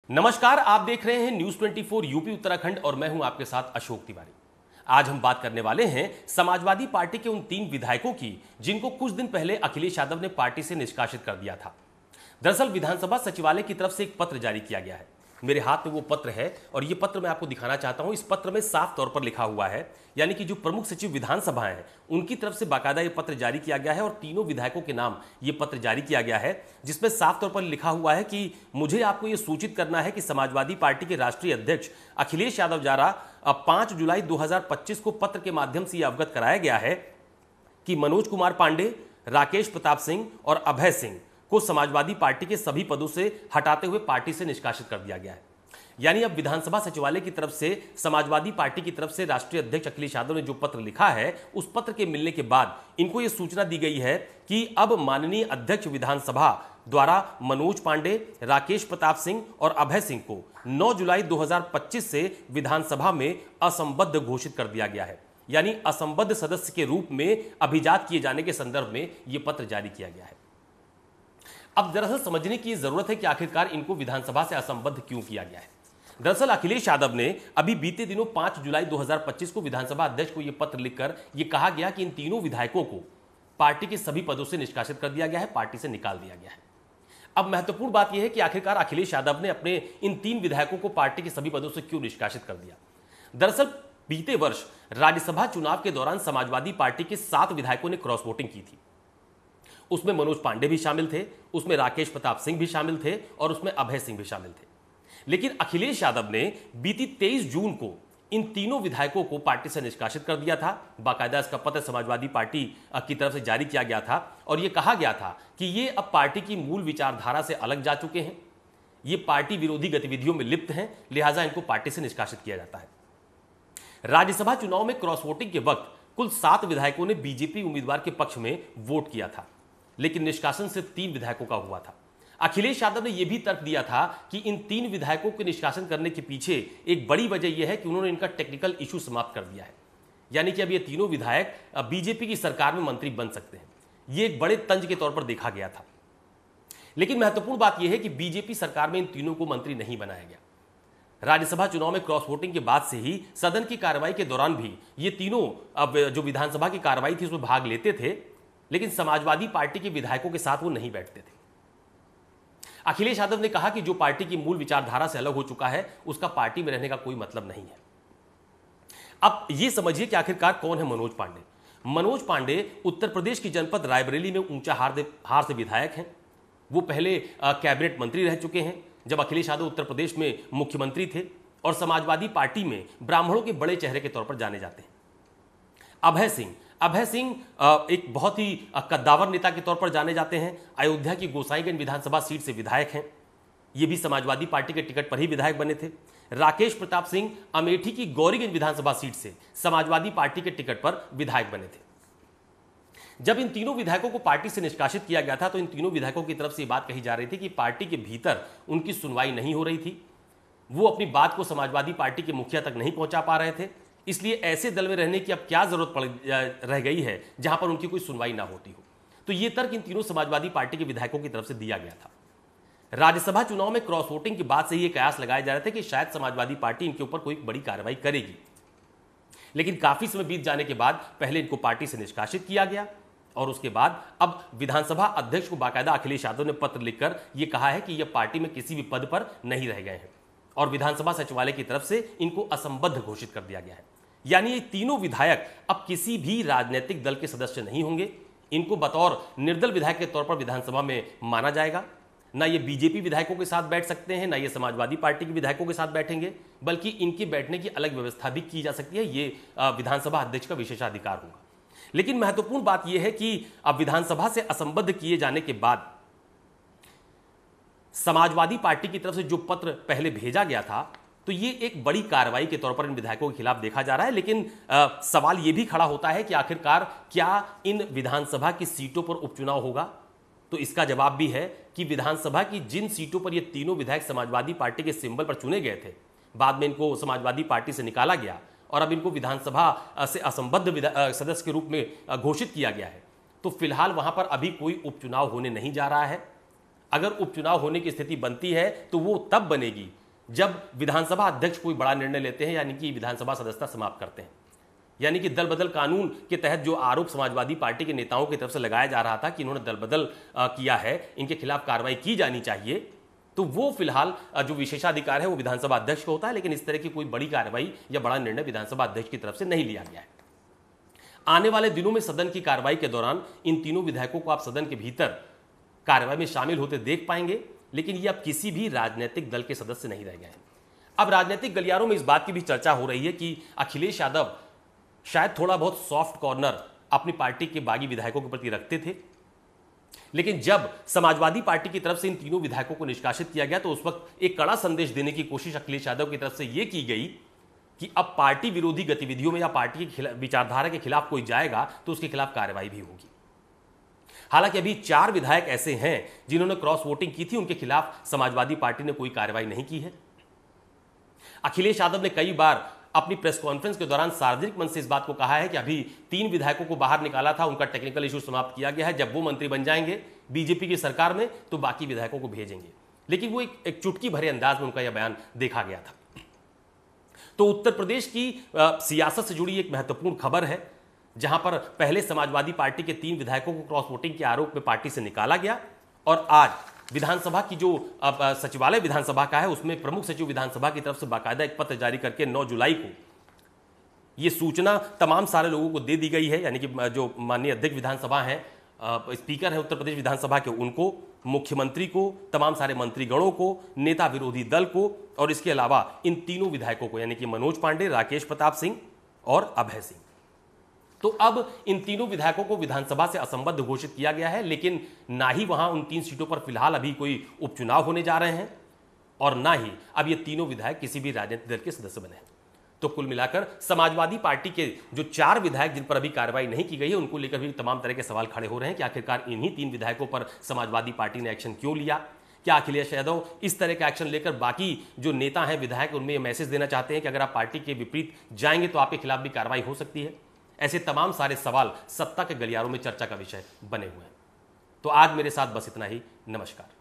नमस्कार, आप देख रहे हैं न्यूज 24 यूपी उत्तराखंड और मैं हूं आपके साथ अशोक तिवारी। आज हम बात करने वाले हैं समाजवादी पार्टी के उन 3 विधायकों की जिनको कुछ दिन पहले अखिलेश यादव ने पार्टी से निष्कासित कर दिया था। दरअसल विधानसभा सचिवालय की तरफ से एक पत्र जारी किया गया है। मेरे हाथ में वो पत्र है और ये पत्र मैं आपको दिखाना चाहता हूं। इस पत्र में साफ तौर पर लिखा हुआ है, यानी कि जो प्रमुख सचिव विधानसभा हैं उनकी तरफ से बाकायदा ये पत्र जारी किया गया है और तीनों विधायकों के नाम ये पत्र जारी किया गया है, जिसमें साफ तौर पर लिखा हुआ है कि मुझे आपको ये सूचित करना है कि समाजवादी पार्टी के राष्ट्रीय अध्यक्ष अखिलेश यादव द्वारा 5 जुलाई 2025 को पत्र के माध्यम से यह अवगत कराया गया है कि मनोज कुमार पांडे, राकेश प्रताप सिंह और अभय सिंह को समाजवादी पार्टी के सभी पदों से हटाते हुए पार्टी से निष्कासित कर दिया गया है। यानी अब विधानसभा सचिवालय की तरफ से समाजवादी पार्टी की तरफ से राष्ट्रीय अध्यक्ष अखिलेश यादव ने जो पत्र लिखा है, उस पत्र के मिलने के बाद इनको यह सूचना दी गई है कि अब माननीय अध्यक्ष विधानसभा द्वारा मनोज पांडे, राकेश प्रताप सिंह और अभय सिंह को 9 जुलाई 2025 से विधानसभा में असंबद्ध घोषित कर दिया गया है। यानी असंबद्ध सदस्य के रूप में अभिजात किए जाने के संदर्भ में यह पत्र जारी किया गया है। अब दरअसल समझने की जरूरत है कि आखिरकार इनको विधानसभा से असंबद्ध क्यों किया गया है। दरअसल अखिलेश यादव ने अभी बीते दिनों 5 जुलाई 2025 को विधानसभा अध्यक्ष को यह पत्र लिखकर यह कहा गया कि इन तीनों विधायकों को पार्टी के सभी पदों से निष्कासित कर दिया गया है, पार्टी से निकाल दिया गया है। अब महत्वपूर्ण बात यह है कि आखिरकार अखिलेश यादव ने अपने इन 3 विधायकों को पार्टी के सभी पदों से क्यों निष्कासित कर दिया। दरअसल बीते वर्ष राज्यसभा चुनाव के दौरान समाजवादी पार्टी के 7 विधायकों ने क्रॉस वोटिंग की थी। उसमें मनोज पांडे भी शामिल थे, उसमें राकेश प्रताप सिंह भी शामिल थे और उसमें अभय सिंह भी शामिल थे। लेकिन अखिलेश यादव ने बीती 23 जून को इन तीनों विधायकों को पार्टी से निष्कासित कर दिया था। बाकायदा इसका पत्र समाजवादी पार्टी की तरफ से जारी किया गया था और यह कहा गया था कि ये अब पार्टी की मूल विचारधारा से अलग जा चुके हैं, ये पार्टी विरोधी गतिविधियों में लिप्त हैं, लिहाजा इनको पार्टी से निष्कासित किया जाता है। राज्यसभा चुनाव में क्रॉस वोटिंग के वक्त कुल 7 विधायकों ने बीजेपी उम्मीदवार के पक्ष में वोट किया था, लेकिन निष्कासन सिर्फ 3 विधायकों का हुआ था। अखिलेश यादव ने यह भी तर्क दिया था कि इन 3 विधायकों के निष्कासन करने के पीछे एक बड़ी वजह यह है कि उन्होंने इनका टेक्निकल इशू समाप्त कर दिया है। यानी कि अब ये तीनों विधायक बीजेपी की सरकार में मंत्री बन सकते हैं। यह एक बड़े तंज के तौर पर देखा गया था। लेकिन महत्वपूर्ण बात यह है कि बीजेपी सरकार में इन तीनों को मंत्री नहीं बनाया गया। राज्यसभा चुनाव में क्रॉस वोटिंग के बाद से ही सदन की कार्रवाई के दौरान भी ये तीनों अब जो विधानसभा की कार्रवाई थी उसमें भाग लेते थे, लेकिन समाजवादी पार्टी के विधायकों के साथ वो नहीं बैठते थे। अखिलेश यादव ने कहा कि जो पार्टी की मूल विचारधारा से अलग हो चुका है उसका पार्टी में रहने का कोई मतलब नहीं है। अब यह समझिए कि आखिरकार कौन है मनोज पांडे। मनोज पांडे उत्तर प्रदेश की जनपद रायबरेली में ऊंचा हार से विधायक हैं। वो पहले कैबिनेट मंत्री रह चुके हैं जब अखिलेश यादव उत्तर प्रदेश में मुख्यमंत्री थे और समाजवादी पार्टी में ब्राह्मणों के बड़े चेहरे के तौर पर जाने जाते हैं। अभय सिंह एक बहुत ही कद्दावर नेता के तौर पर जाने जाते हैं। अयोध्या की गोसाईगंज विधानसभा सीट से विधायक हैं। ये भी समाजवादी पार्टी के टिकट पर ही विधायक बने थे। राकेश प्रताप सिंह अमेठी की गौरीगंज विधानसभा सीट से समाजवादी पार्टी के टिकट पर विधायक बने थे। जब इन तीनों विधायकों को पार्टी से निष्कासित किया गया था तो इन तीनों विधायकों की तरफ से बात कही जा रही थी कि पार्टी के भीतर उनकी सुनवाई नहीं हो रही थी, वो अपनी बात को समाजवादी पार्टी के मुखिया तक नहीं पहुंचा पा रहे थे, इसलिए ऐसे दल में रहने की अब क्या जरूरत रह गई है जहां पर उनकी कोई सुनवाई ना होती हो। तो यह तर्क इन तीनों समाजवादी पार्टी के विधायकों की तरफ से दिया गया था। राज्यसभा चुनाव में क्रॉस वोटिंग के बाद से यह कयास लगाए जा रहे थे कि शायद समाजवादी पार्टी इनके ऊपर कोई बड़ी कार्रवाई करेगी, लेकिन काफी समय बीत जाने के बाद पहले इनको पार्टी से निष्कासित किया गया और उसके बाद अब विधानसभा अध्यक्ष को बाकायदा अखिलेश यादव ने पत्र लिखकर यह कहा है कि यह पार्टी में किसी भी पद पर नहीं रह गए हैं और विधानसभा सचिवालय की तरफ से इनको असंबद्ध घोषित कर दिया गया है। यानी ये तीनों विधायक अब किसी भी राजनीतिक दल के सदस्य नहीं होंगे। इनको बतौर निर्दल विधायक के तौर पर विधानसभा में माना जाएगा। ना ये बीजेपी विधायकों के साथ बैठ सकते हैं, ना ये समाजवादी पार्टी के विधायकों के साथ बैठेंगे, बल्कि इनके बैठने की अलग व्यवस्था भी की जा सकती है। ये विधानसभा अध्यक्ष का विशेषाधिकार होगा। लेकिन महत्वपूर्ण बात यह है कि अब विधानसभा से असंबद्ध किए जाने के बाद समाजवादी पार्टी की तरफ से जो पत्र पहले भेजा गया था तो ये एक बड़ी कार्रवाई के तौर पर इन विधायकों के खिलाफ देखा जा रहा है। लेकिन सवाल यह भी खड़ा होता है कि आखिरकार क्या इन विधानसभा की सीटों पर उपचुनाव होगा। तो इसका जवाब भी है कि विधानसभा की जिन सीटों पर ये तीनों विधायक समाजवादी पार्टी के सिंबल पर चुने गए थे, बाद में इनको समाजवादी पार्टी से निकाला गया और अब इनको विधानसभा से असंबद्ध सदस्य के रूप में घोषित किया गया है। तो फिलहाल वहां पर अभी कोई उपचुनाव होने नहीं जा रहा है। अगर उपचुनाव होने की स्थिति बनती है तो वो तब बनेगी जब विधानसभा अध्यक्ष कोई बड़ा निर्णय लेते हैं, यानी कि विधानसभा सदस्यता समाप्त करते हैं। यानी कि दल बदल कानून के तहत जो आरोप समाजवादी पार्टी के नेताओं की तरफ से लगाया जा रहा था कि इन्होंने दल बदल किया है, इनके खिलाफ कार्रवाई की जानी चाहिए, तो वो फिलहाल जो विशेषाधिकार है वो विधानसभा अध्यक्ष को होता है, लेकिन इस तरह की कोई बड़ी कार्रवाई या बड़ा निर्णय विधानसभा अध्यक्ष की तरफ से नहीं लिया गया है। आने वाले दिनों में सदन की कार्रवाई के दौरान इन तीनों विधायकों को आप सदन के भीतर कार्रवाई में शामिल होते देख पाएंगे, लेकिन ये अब किसी भी राजनीतिक दल के सदस्य नहीं रह गए हैं। अब राजनीतिक गलियारों में इस बात की भी चर्चा हो रही है कि अखिलेश यादव शायद थोड़ा बहुत सॉफ्ट कॉर्नर अपनी पार्टी के बागी विधायकों के प्रति रखते थे, लेकिन जब समाजवादी पार्टी की तरफ से इन तीनों विधायकों को निष्कासित किया गया तो उस वक्त एक कड़ा संदेश देने की कोशिश अखिलेश यादव की तरफ से यह की गई कि अब पार्टी विरोधी गतिविधियों में या पार्टी की विचारधारा के खिलाफ कोई जाएगा तो उसके खिलाफ कार्रवाई भी होगी। हालांकि अभी 4 विधायक ऐसे हैं जिन्होंने क्रॉस वोटिंग की थी, उनके खिलाफ समाजवादी पार्टी ने कोई कार्रवाई नहीं की है। अखिलेश यादव ने कई बार अपनी प्रेस कॉन्फ्रेंस के दौरान सार्वजनिक मंच से इस बात को कहा है कि अभी 3 विधायकों को बाहर निकाला था, उनका टेक्निकल इशू समाप्त किया गया है, जब वो मंत्री बन जाएंगे बीजेपी की सरकार में तो बाकी विधायकों को भेजेंगे। लेकिन वो एक चुटकी भरे अंदाज में उनका यह बयान देखा गया था। तो उत्तर प्रदेश की सियासत से जुड़ी एक महत्वपूर्ण खबर है, जहां पर पहले समाजवादी पार्टी के 3 विधायकों को क्रॉस वोटिंग के आरोप में पार्टी से निकाला गया और आज विधानसभा की जो सचिवालय विधानसभा का है उसमें प्रमुख सचिव विधानसभा की तरफ से बाकायदा एक पत्र जारी करके 9 जुलाई को यह सूचना तमाम सारे लोगों को दे दी गई है, यानी कि जो माननीय अध्यक्ष विधानसभा हैं, स्पीकर है उत्तर प्रदेश विधानसभा के, उनको, मुख्यमंत्री को, तमाम सारे मंत्रीगणों को, नेता विरोधी दल को और इसके अलावा इन तीनों विधायकों को यानी कि मनोज पांडे, राकेश प्रताप सिंह और अभय सिंह। तो अब इन तीनों विधायकों को विधानसभा से असंबद्ध घोषित किया गया है, लेकिन ना ही वहां उन 3 सीटों पर फिलहाल अभी कोई उपचुनाव होने जा रहे हैं और ना ही अब ये तीनों विधायक किसी भी राजनीतिक दल के सदस्य बने हैं। तो कुल मिलाकर समाजवादी पार्टी के जो 4 विधायक जिन पर अभी कार्रवाई नहीं की गई है उनको लेकर भी तमाम तरह के सवाल खड़े हो रहे हैं कि आखिरकार इन्हीं 3 विधायकों पर समाजवादी पार्टी ने एक्शन क्यों लिया। क्या अखिलेश यादव इस तरह का एक्शन लेकर बाकी जो नेता हैं, विधायक, उनमें यह मैसेज देना चाहते हैं कि अगर आप पार्टी के विपरीत जाएंगे तो आपके खिलाफ भी कार्रवाई हो सकती है। ऐसे तमाम सारे सवाल सत्ता के गलियारों में चर्चा का विषय बने हुए हैं। तो आज मेरे साथ बस इतना ही। नमस्कार।